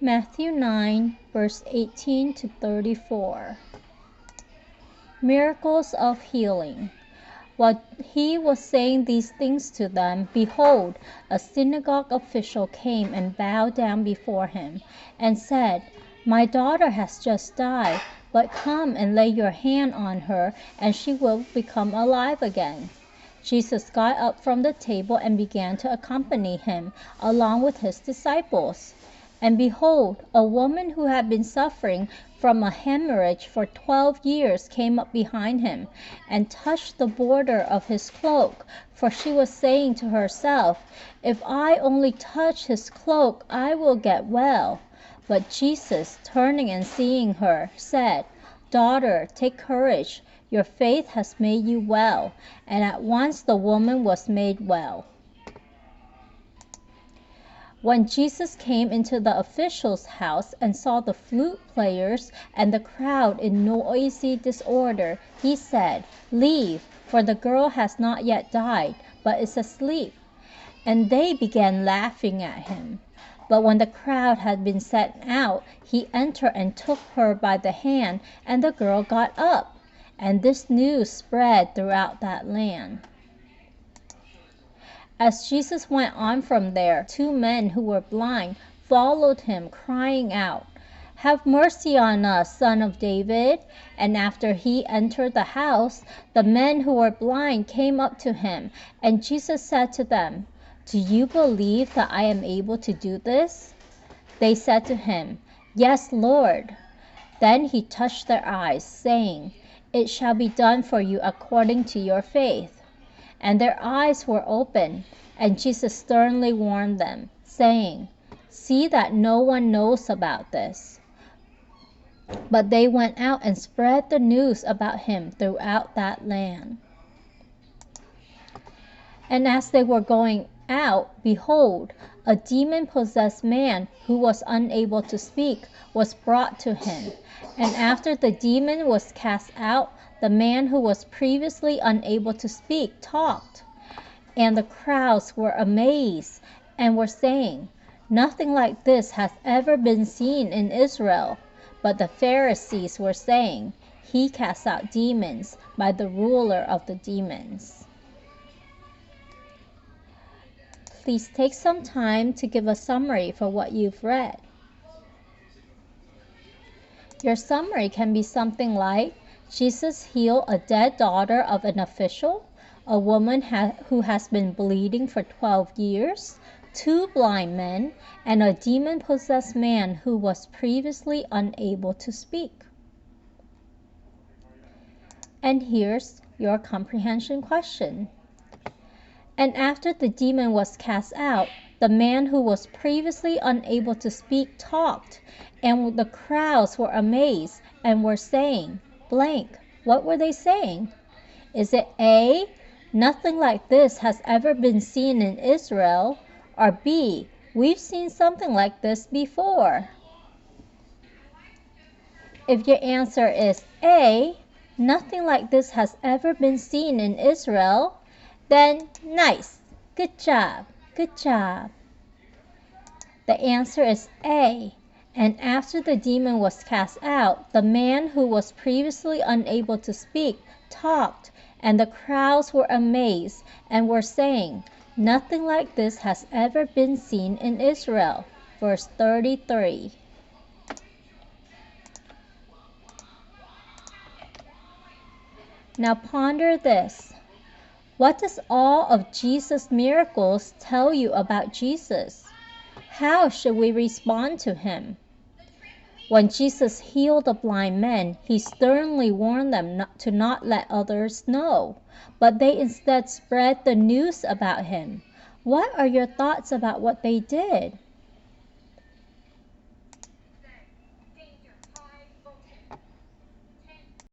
Matthew 9, verse 18 to 34. Miracles of healing. While he was saying these things to them, behold, a synagogue official came and bowed down before him, and said, "My daughter has just died, but come and lay your hand on her, and she will become alive again." Jesus got up from the table and began to accompany him, along with his disciples. And behold, a woman who had been suffering from a hemorrhage for 12 years came up behind him and touched the border of his cloak, for she was saying to herself, "If I only touch his cloak, I will get well." But Jesus, turning and seeing her, said, "Daughter, take courage. Your faith has made you well." And at once the woman was made well. When Jesus came into the official's house and saw the flute players and the crowd in noisy disorder, he said, "Leave, for the girl has not yet died, but is asleep." And they began laughing at him. But when the crowd had been sent out, he entered and took her by the hand, and the girl got up. And this news spread throughout that land. As Jesus went on from there, 2 men who were blind followed him, crying out, "Have mercy on us, Son of David." And after he entered the house, the men who were blind came up to him, and Jesus said to them, "Do you believe that I am able to do this?" They said to him, "Yes, Lord." Then he touched their eyes, saying, "It shall be done for you according to your faith." And their eyes were opened, and Jesus sternly warned them, saying, "See that no one knows about this." But they went out and spread the news about him throughout that land. And as they were going out, behold, a demon-possessed man who was unable to speak was brought to him. And after the demon was cast out, the man who was previously unable to speak talked. And the crowds were amazed and were saying, "Nothing like this has ever been seen in Israel." But the Pharisees were saying, "He casts out demons by the ruler of the demons." Please take some time to give a summary for what you've read. Your summary can be something like, Jesus healed a dead daughter of an official, a woman who has been bleeding for 12 years, 2 blind men, and a demon-possessed man who was previously unable to speak. And here's your comprehension question. And after the demon was cast out, the man who was previously unable to speak talked, and the crowds were amazed and were saying, blank. What were they saying? Is it A, nothing like this has ever been seen in Israel, or B, we've seen something like this before? If your answer is A, nothing like this has ever been seen in Israel, then nice, good job, good job. The answer is A. And after the demon was cast out, the man who was previously unable to speak talked, and the crowds were amazed and were saying, "Nothing like this has ever been seen in Israel." Verse 33. Now ponder this. What does all of Jesus' miracles tell you about Jesus? How should we respond to him? When Jesus healed the blind men, he sternly warned them to not let others know, but they instead spread the news about him. What are your thoughts about what they did?